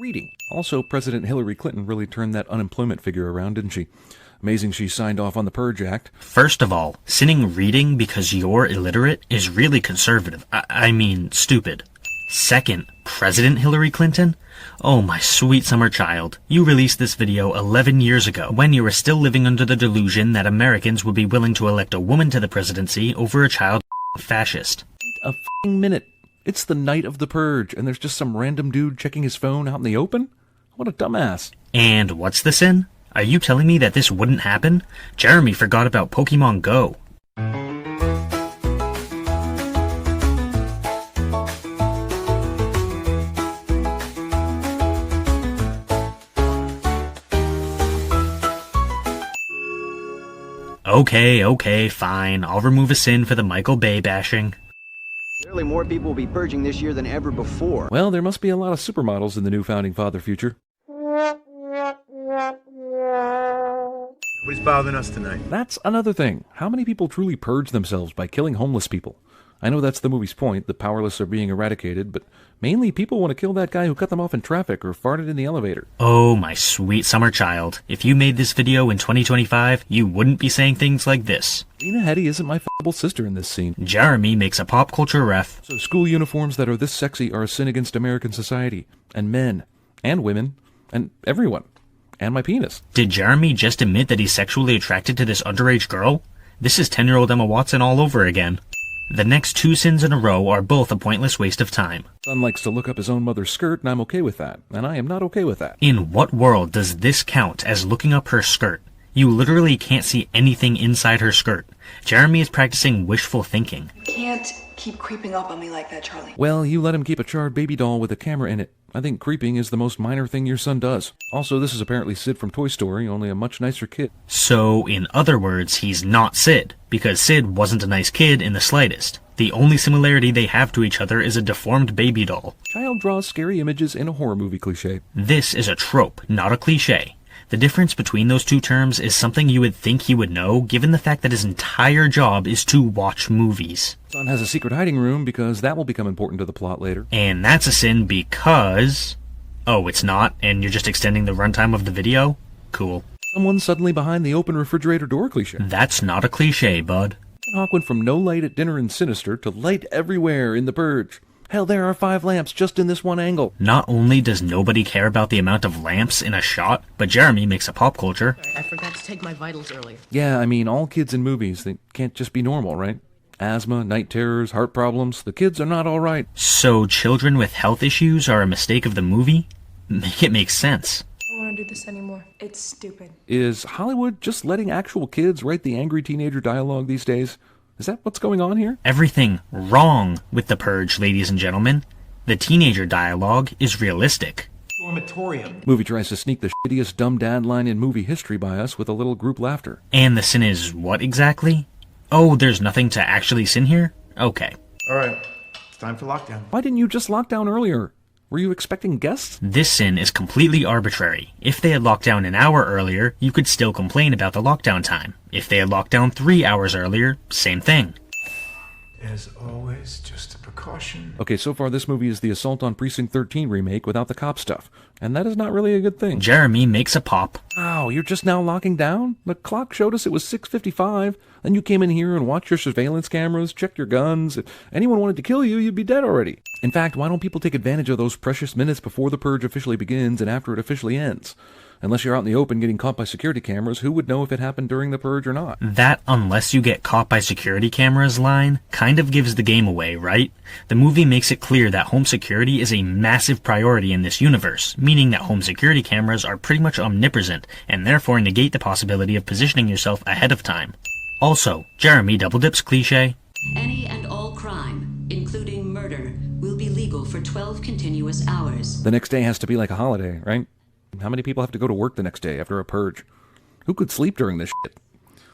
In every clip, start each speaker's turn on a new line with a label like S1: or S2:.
S1: reading. Also, President Hillary Clinton really turned that unemployment figure around, didn't she? Amazing she signed off on the Purge Act.
S2: First of all, sinning reading because you're illiterate is really conservative. I mean, stupid. Second, President Hillary Clinton? Oh, my sweet summer child. You released this video 11 years ago, when you were still living under the delusion that Americans would be willing to elect a woman to the presidency over a child fascist.
S1: Wait a minute. It's the night of the Purge, and there's just some random dude checking his phone out in the open? What a dumbass.
S2: And what's the sin? Are you telling me that this wouldn't happen? Jeremy forgot about Pokemon Go. Okay, fine. I'll remove a sin for the Michael Bay bashing.
S3: Clearly more people will be purging this year than ever before.
S1: Well, there must be a lot of supermodels in the new Founding Father future.
S4: Nobody's bothering us tonight.
S1: That's another thing. How many people truly purge themselves by killing homeless people? I know that's the movie's point, the powerless are being eradicated, but mainly people want to kill that guy who cut them off in traffic or farted in the elevator.
S2: Oh, my sweet summer child. If you made this video in 2025, you wouldn't be saying things like this.
S1: Lena Headey isn't my f***able sister in this scene.
S2: Jeremy makes a pop culture ref.
S1: So school uniforms that are this sexy are a sin against American society, and men, and women, and everyone, and my penis.
S2: Did Jeremy just admit that he's sexually attracted to this underage girl? This is 10-year-old Emma Watson all over again. The next two sins in a row are both a pointless waste of time.
S1: Son likes to look up his own mother's skirt, and I'm okay with that. And I am not okay with that.
S2: In what world does this count as looking up her skirt? You literally can't see anything inside her skirt. Jeremy is practicing wishful thinking.
S5: You can't keep creeping up on me like that, Charlie.
S1: Well, you let him keep a charred baby doll with a camera in it. I think creeping is the most minor thing your son does. Also, this is apparently Sid from Toy Story, only a much nicer kid.
S2: So, in other words, he's not Sid, because Sid wasn't a nice kid in the slightest. The only similarity they have to each other is a deformed baby doll.
S1: Child draws scary images in a horror movie cliché.
S2: This is a trope, not a cliché. The difference between those two terms is something you would think he would know, given the fact that his entire job is to watch movies.
S1: Son has a secret hiding room because that will become important to the plot later.
S2: And that's a sin because... Oh, it's not, and you're just extending the runtime of the video? Cool.
S1: Someone's suddenly behind the open refrigerator door cliché.
S2: That's not a cliché, bud.
S1: Hawk went from no light at dinner in Sinister to light everywhere in The Purge. Hell, there are 5 lamps just in this one angle.
S2: Not only does nobody care about the amount of lamps in a shot, but Jeremy makes a pop culture.
S6: I forgot to take my vitals earlier.
S1: Yeah, I mean, all kids in movies, they can't just be normal, right? Asthma, night terrors, heart problems, the kids are not alright.
S2: So children with health issues are a mistake of the movie? Make it make sense.
S5: I don't want to do this anymore. It's stupid.
S1: Is Hollywood just letting actual kids write the angry teenager dialogue these days? Is that what's going on here?
S2: Everything wrong with The Purge, ladies and gentlemen. The teenager dialogue is realistic.
S4: Dormitorium.
S1: Movie tries to sneak the shittiest dumb dad line in movie history by us with a little group laughter.
S2: And the sin is what exactly? Oh, there's nothing to actually sin here? Okay.
S4: Alright, it's time for lockdown.
S1: Why didn't you just lock down earlier? Were you expecting guests?
S2: This sin is completely arbitrary. If they had locked down an hour earlier, you could still complain about the lockdown time. If they had locked down 3 hours earlier, same thing.
S4: As always, just a precaution.
S1: Okay, so far this movie is the Assault on Precinct 13 remake without the cop stuff. And that is not really a good thing.
S2: Jeremy makes a pop.
S1: Wow, you're just now locking down? The clock showed us it was 6:55. Then you came in here and watched your surveillance cameras, checked your guns. If anyone wanted to kill you, you'd be dead already. In fact, why don't people take advantage of those precious minutes before the purge officially begins and after it officially ends? Unless you're out in the open getting caught by security cameras, who would know if it happened during the purge or not?
S2: That unless you get caught by security cameras line kind of gives the game away, right? The movie makes it clear that home security is a massive priority in this universe, meaning that home security cameras are pretty much omnipresent and therefore negate the possibility of positioning yourself ahead of time. Also, Jeremy double dips cliche.
S7: Any and all crime, including murder, will be legal for 12 continuous hours.
S1: The next day has to be like a holiday, right? How many people have to go to work the next day after a purge? Who could sleep during this shit?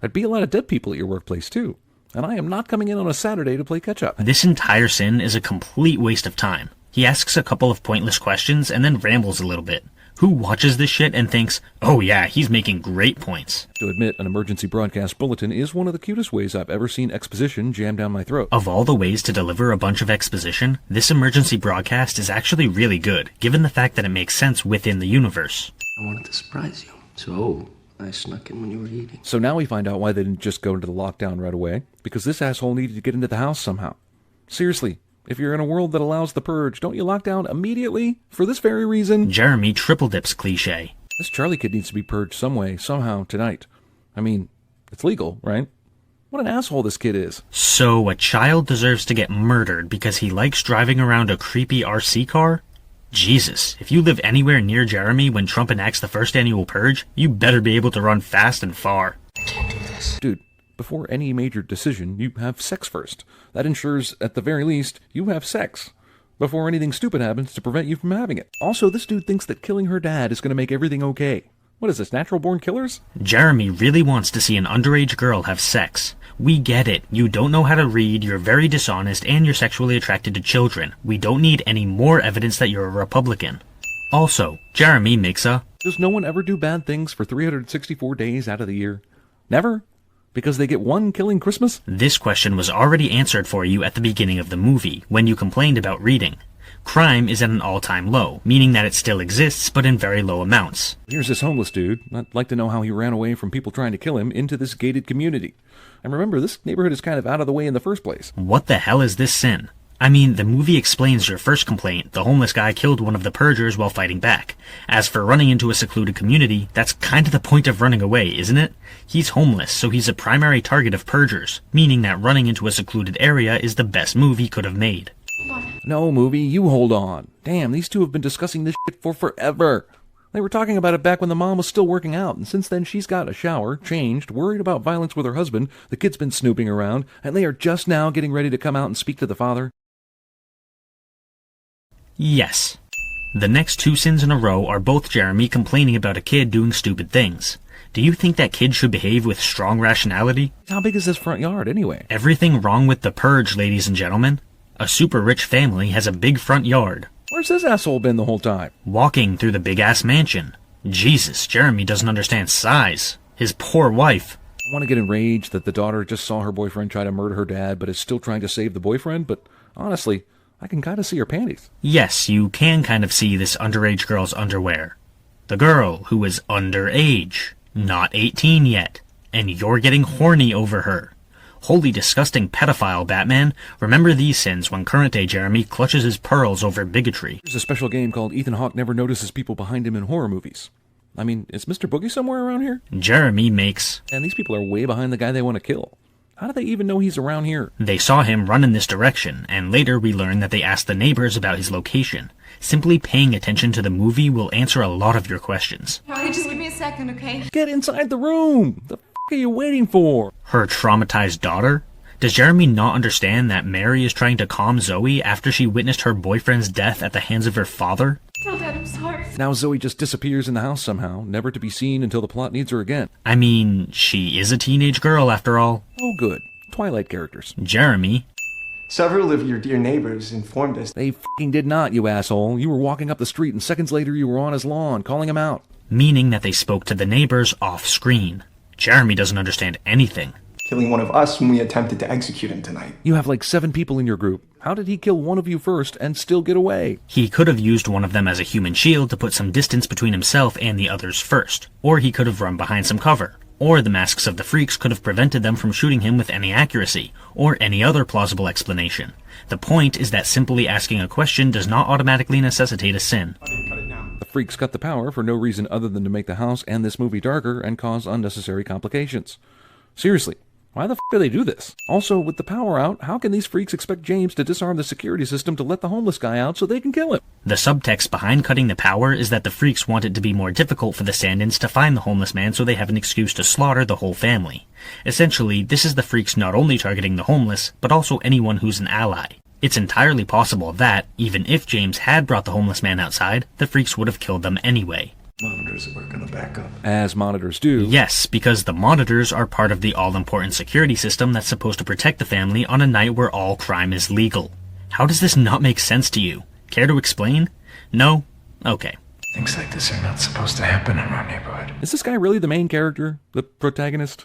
S1: There'd be a lot of dead people at your workplace, too. And I am not coming in on a Saturday to play catch-up.
S2: This entire sin is a complete waste of time. He asks a couple of pointless questions and then rambles a little bit. Who watches this shit and thinks, oh yeah, he's making great points?
S1: To admit, an emergency broadcast bulletin is one of the cutest ways I've ever seen exposition jammed down my throat.
S2: Of all the ways to deliver a bunch of exposition, this emergency broadcast is actually really good, given the fact that it makes sense within the universe.
S8: I wanted to surprise you, so I snuck in when you were eating.
S1: So now we find out why they didn't just go into the lockdown right away, because this asshole needed to get into the house somehow. Seriously, if you're in a world that allows the purge, don't you lock down immediately? For this very reason?
S2: Jeremy triple dips cliche.
S1: This Charlie kid needs to be purged some way, somehow, tonight. I mean, it's legal, right? What an asshole this kid is.
S2: So a child deserves to get murdered because he likes driving around a creepy RC car? Jesus, if you live anywhere near Jeremy when Trump enacts the first annual purge, you better be able to run fast and far.
S8: I can't do this.
S1: Dude, before any major decision, you have sex first. That ensures, at the very least, you have sex before anything stupid happens to prevent you from having it. Also, this dude thinks that killing her dad is going to make everything okay. What is this, natural-born killers?
S2: Jeremy really wants to see an underage girl have sex. We get it. You don't know how to read, you're very dishonest, and you're sexually attracted to children. We don't need any more evidence that you're a Republican. Also, Jeremy makes a...
S1: Does no one ever do bad things for 364 days out of the year? Never? Because they get one killing Christmas?
S2: This question was already answered for you at the beginning of the movie, when you complained about reading. Crime is at an all-time low, meaning that it still exists, but in very low amounts.
S1: Here's this homeless dude. I'd like to know how he ran away from people trying to kill him into this gated community. And remember, this neighborhood is kind of out of the way in the first place.
S2: What the hell is this sin? I mean, the movie explains your first complaint, the homeless guy killed one of the purgers while fighting back. As for running into a secluded community, that's kind of the point of running away, isn't it? He's homeless, so he's a primary target of purgers, meaning that running into a secluded area is the best move he could have made.
S1: No, movie, you hold on. Damn, these two have been discussing this shit for forever. They were talking about it back when the mom was still working out, and since then she's got a shower, changed, worried about violence with her husband, the kid's been snooping around, and they are just now getting ready to come out and speak to the father.
S2: Yes. The next two sins in a row are both Jeremy complaining about a kid doing stupid things. Do you think that kid should behave with strong rationality?
S1: How big is this front yard, anyway?
S2: Everything wrong with the purge, ladies and gentlemen. A super rich family has a big front yard.
S1: Where's this asshole been the whole time?
S2: Walking through the big-ass mansion. Jesus, Jeremy doesn't understand size. His poor wife.
S1: I want to get enraged that the daughter just saw her boyfriend try to murder her dad, but is still trying to save the boyfriend, but honestly, I can kind of see her panties.
S2: Yes, you can kind of see this underage girl's underwear. The girl who is underage, not 18 yet, and you're getting horny over her. Holy disgusting pedophile, Batman. Remember these sins when current-day Jeremy clutches his pearls over bigotry.
S1: There's a special game called Ethan Hawke Never Notices People Behind Him in Horror Movies. I mean, is Mr. Boogie somewhere around here?
S2: Jeremy makes...
S1: And these people are way behind the guy they want to kill. How do they even know he's around here?
S2: They saw him run in this direction, and later we learn that they asked the neighbors about his location. Simply paying attention to the movie will answer a lot of your questions.
S5: Charlie, just give me a second, okay?
S1: Get inside the room! The f*** are you waiting for?
S2: Her traumatized daughter? Does Jeremy not understand that Mary is trying to calm Zoe after she witnessed her boyfriend's death at the hands of her father?
S5: Tell Dad I'm sorry.
S1: Now Zoe just disappears in the house somehow, never to be seen until the plot needs her again.
S2: I mean, she is a teenage girl after all.
S1: Oh good. Twilight characters.
S2: Jeremy...
S4: Several of your dear neighbors informed us.
S1: They f***ing did not, you asshole. You were walking up the street and seconds later you were on his lawn, calling him out.
S2: Meaning that they spoke to the neighbors off-screen. Jeremy doesn't understand anything.
S4: Killing one of us when we attempted to execute him tonight.
S1: You have like 7 people in your group. How did he kill one of you first and still get away?
S2: He could have used one of them as a human shield to put some distance between himself and the others first. Or he could have run behind some cover. Or the masks of the freaks could have prevented them from shooting him with any accuracy, or any other plausible explanation. The point is that simply asking a question does not automatically necessitate a sin.
S1: The freaks got the power for no reason other than to make the house and this movie darker and cause unnecessary complications. Seriously, why the f*** do they do this? Also, with the power out, how can these freaks expect James to disarm the security system to let the homeless guy out so they can kill him?
S2: The subtext behind cutting the power is that the freaks want it to be more difficult for the stand-ins to find the homeless man so they have an excuse to slaughter the whole family. Essentially, this is the freaks not only targeting the homeless, but also anyone who's an ally. It's entirely possible that, even if James had brought the homeless man outside, the freaks would have killed them anyway.
S4: Monitors were gonna back up.
S1: As monitors do.
S2: Yes, because the monitors are part of the all-important security system that's supposed to protect the family on a night where all crime is legal. How does this not make sense to you? Care to explain? No? Okay.
S4: Things like this are not supposed to happen in our neighborhood.
S1: Is this guy really the main character? The protagonist?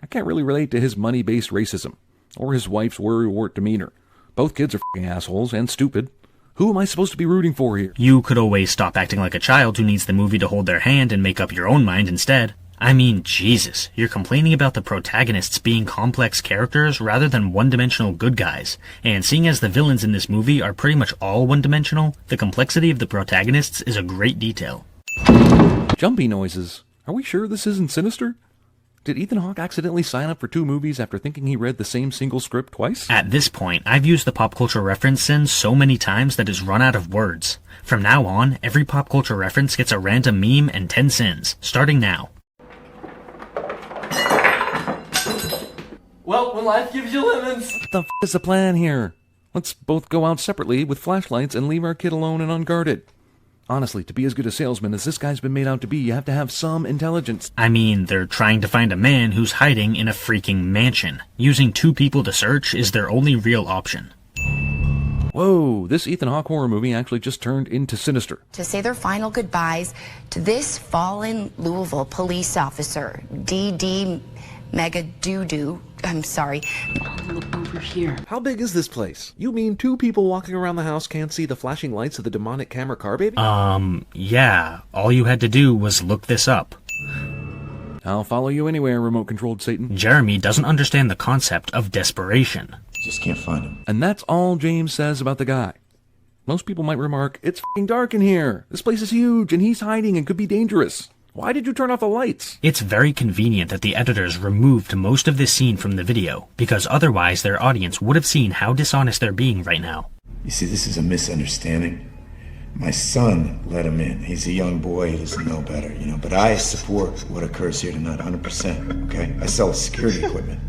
S1: I can't really relate to his money-based racism, or his wife's worrywart demeanor. Both kids are f***ing assholes and stupid. Who am I supposed to be rooting for here?
S2: You could always stop acting like a child who needs the movie to hold their hand and make up your own mind instead. I mean, Jesus, you're complaining about the protagonists being complex characters rather than one-dimensional good guys. And seeing as the villains in this movie are pretty much all one-dimensional, the complexity of the protagonists is a great detail.
S1: Jumpy noises. Are we sure this isn't sinister? Did Ethan Hawke accidentally sign up for 2 movies after thinking he read the same single script twice?
S2: At this point, I've used the pop culture reference sin so many times that it's run out of words. From now on, every pop culture reference gets a random meme and 10 sins, starting now.
S9: Well, when life gives you lemons.
S1: What the f*** is the plan here? Let's both go out separately with flashlights and leave our kid alone and unguarded. Honestly, to be as good a salesman as this guy's been made out to be, you have to have some intelligence.
S2: I mean, they're trying to find a man who's hiding in a freaking mansion. Using 2 people to search is their only real option.
S1: Whoa, this Ethan Hawke horror movie actually just turned into sinister.
S10: To say their final goodbyes to this fallen Louisville police officer, D.D. Megadoodoo. I'm sorry.
S6: Look over here.
S11: How big is this place? You mean 2 people walking around the house can't see the flashing lights of the demonic camera car baby?
S2: Yeah. All you had to do was look this up.
S1: I'll follow you anywhere, remote-controlled Satan.
S2: Jeremy doesn't understand the concept of desperation.
S4: Just can't find him.
S1: And that's all James says about the guy. Most people might remark, it's f***ing dark in here. This place is huge, and he's hiding and could be dangerous. Why did you turn off the lights?
S2: It's very convenient that the editors removed most of this scene from the video, because otherwise their audience would have seen how dishonest they're being right now.
S4: You see, this is a misunderstanding. My son let him in. He's a young boy, he doesn't know better, but I support what occurs here tonight 100%, okay? I sell security equipment.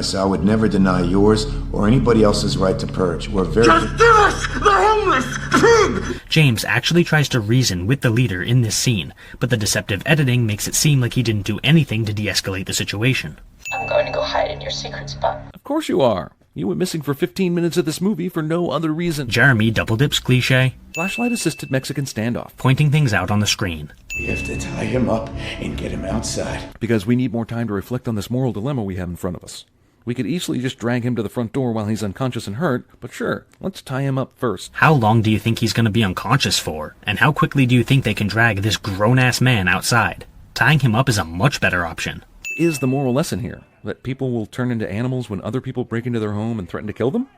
S4: So I would never deny yours or anybody else's right to purge. We're very...
S9: Just give us the homeless pig!
S2: James actually tries to reason with the leader in this scene, but the deceptive editing makes it seem like he didn't do anything to de-escalate the situation.
S12: I'm going to go hide in your secret spot.
S1: Of course you are. You went missing for 15 minutes of this movie for no other reason.
S2: Jeremy double-dips cliche.
S1: Flashlight-assisted Mexican standoff.
S2: Pointing things out on the screen.
S4: We have to tie him up and get him outside.
S1: Because we need more time to reflect on this moral dilemma we have in front of us. We could easily just drag him to the front door while he's unconscious and hurt, but sure, let's tie him up first.
S2: How long do you think he's going to be unconscious for? And how quickly do you think they can drag this grown-ass man outside? Tying him up is a much better option.
S1: Is the moral lesson here that people will turn into animals when other people break into their home and threaten to kill them?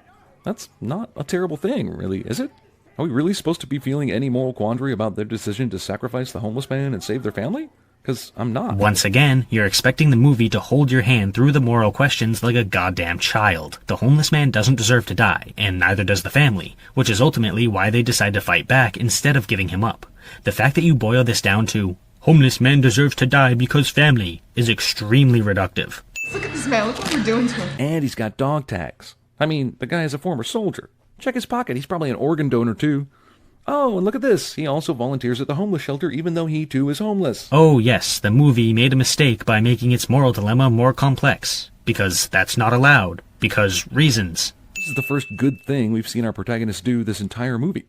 S1: That's not a terrible thing, really, is it? Are we really supposed to be feeling any moral quandary about their decision to sacrifice the homeless man and save their family? Because I'm not.
S2: Once again, you're expecting the movie to hold your hand through the moral questions like a goddamn child. The homeless man doesn't deserve to die, and neither does the family, which is ultimately why they decide to fight back instead of giving him up. The fact that you boil this down to, homeless man deserves to die because family, is extremely reductive.
S5: Look at this man, look what we're doing to him.
S1: And he's got dog tags. I mean, the guy is a former soldier. Check his pocket, he's probably an organ donor too. Oh, and look at this. He also volunteers at the homeless shelter even though he too is homeless.
S2: Oh yes, the movie made a mistake by making its moral dilemma more complex. Because that's not allowed. Because reasons.
S1: This is the first good thing we've seen our protagonist do this entire movie.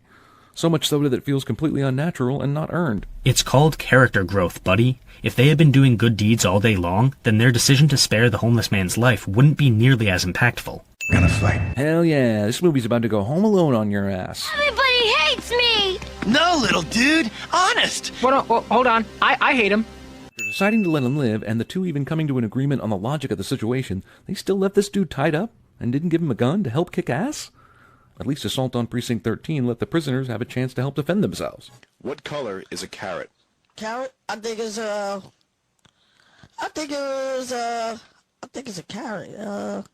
S1: So much so that it feels completely unnatural and not earned.
S2: It's called character growth, buddy. If they had been doing good deeds all day long, then their decision to spare the homeless man's life wouldn't be nearly as impactful.
S4: We're gonna fight.
S1: Hell yeah, this movie's about to go home alone on your ass.
S5: Everybody hates me!
S9: No, little dude. Honest.
S6: Hold on. I hate him.
S1: After deciding to let him live, and the two even coming to an agreement on the logic of the situation, they still left this dude tied up and didn't give him a gun to help kick ass? At least Assault on Precinct 13 let the prisoners have a chance to help defend themselves.
S13: What color is a carrot?
S14: Carrot? I think it's a carrot.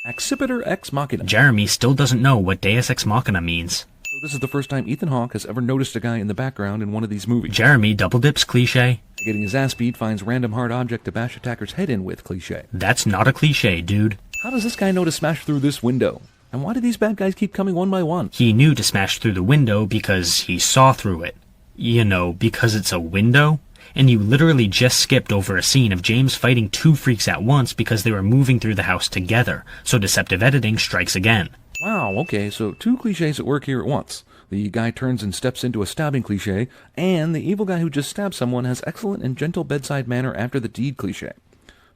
S1: Accipiter Ex Machina.
S2: Jeremy still doesn't know what Deus Ex Machina means.
S1: So this is the first time Ethan Hawke has ever noticed a guy in the background in one of these movies.
S2: Jeremy double dips cliche.
S1: Getting his ass beat, finds random hard object to bash attacker's head in with cliche.
S2: That's not a cliche, dude.
S1: How does this guy know to smash through this window? And why do these bad guys keep coming one by one?
S2: He knew to smash through the window because he saw through it. You know, because it's a window? And you literally just skipped over a scene of James fighting 2 freaks at once because they were moving through the house together, so deceptive editing strikes again.
S1: Wow, okay, so 2 cliches at work here at once. The guy turns and steps into a stabbing cliche, and the evil guy who just stabbed someone has excellent and gentle bedside manner after the deed cliche.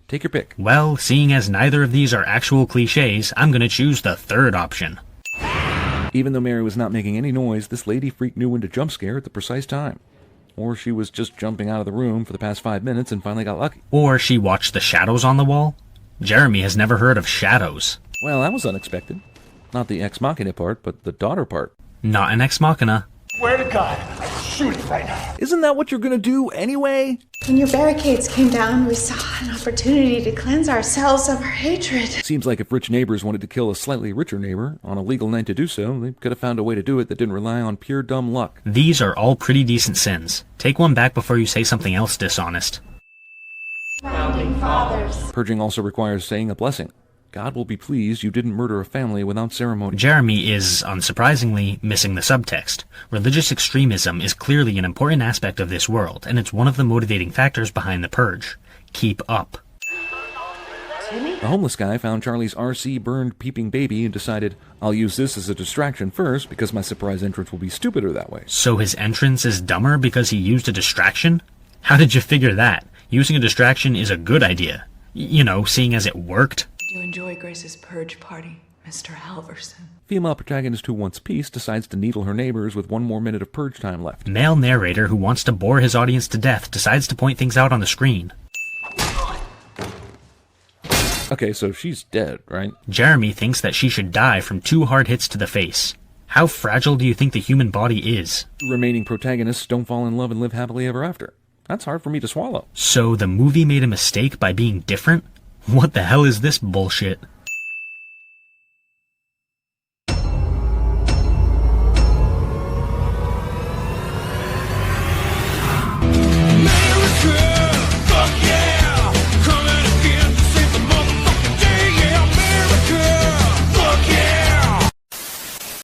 S1: Take your pick.
S2: Well, seeing as neither of these are actual cliches, I'm gonna choose the third option.
S1: Even though Mary was not making any noise, this lady freak knew when to jump scare at the precise time. Or she was just jumping out of the room for the past 5 minutes and finally got lucky.
S2: Or she watched the shadows on the wall. Jeremy has never heard of shadows.
S1: Well, that was unexpected. Not the ex machina part, but the daughter part.
S2: Not an ex machina.
S9: Swear to God, I'm shooting right now.
S1: Isn't that what you're gonna do anyway?
S5: When your barricades came down, we saw an opportunity to cleanse ourselves of our hatred.
S1: Seems like if rich neighbors wanted to kill a slightly richer neighbor on a legal night to do so, they could have found a way to do it that didn't rely on pure dumb luck.
S2: These are all pretty decent sins. Take one back before you say something else dishonest.
S5: Founding fathers.
S1: Purging also requires saying a blessing. God will be pleased you didn't murder a family without ceremony.
S2: Jeremy is, unsurprisingly, missing the subtext. Religious extremism is clearly an important aspect of this world, and it's one of the motivating factors behind the purge. Keep up.
S1: The homeless guy found Charlie's RC burned peeping baby and decided, I'll use this as a distraction first because my surprise entrance will be stupider that way.
S2: So his entrance is dumber because he used a distraction? How did you figure that? Using a distraction is a good idea. You know, seeing as it worked.
S15: Did you enjoy Grace's purge party, Mr. Halverson?
S1: Female protagonist who wants peace decides to needle her neighbors with 1 more minute of purge time left.
S2: Male narrator who wants to bore his audience to death decides to point things out on the screen.
S1: Okay, so she's dead, right?
S2: Jeremy thinks that she should die from 2 hard hits to the face. How fragile do you think the human body is?
S1: Remaining protagonists don't fall in love and live happily ever after. That's hard for me to swallow.
S2: So the movie made a mistake by being different? What the hell is this bullshit?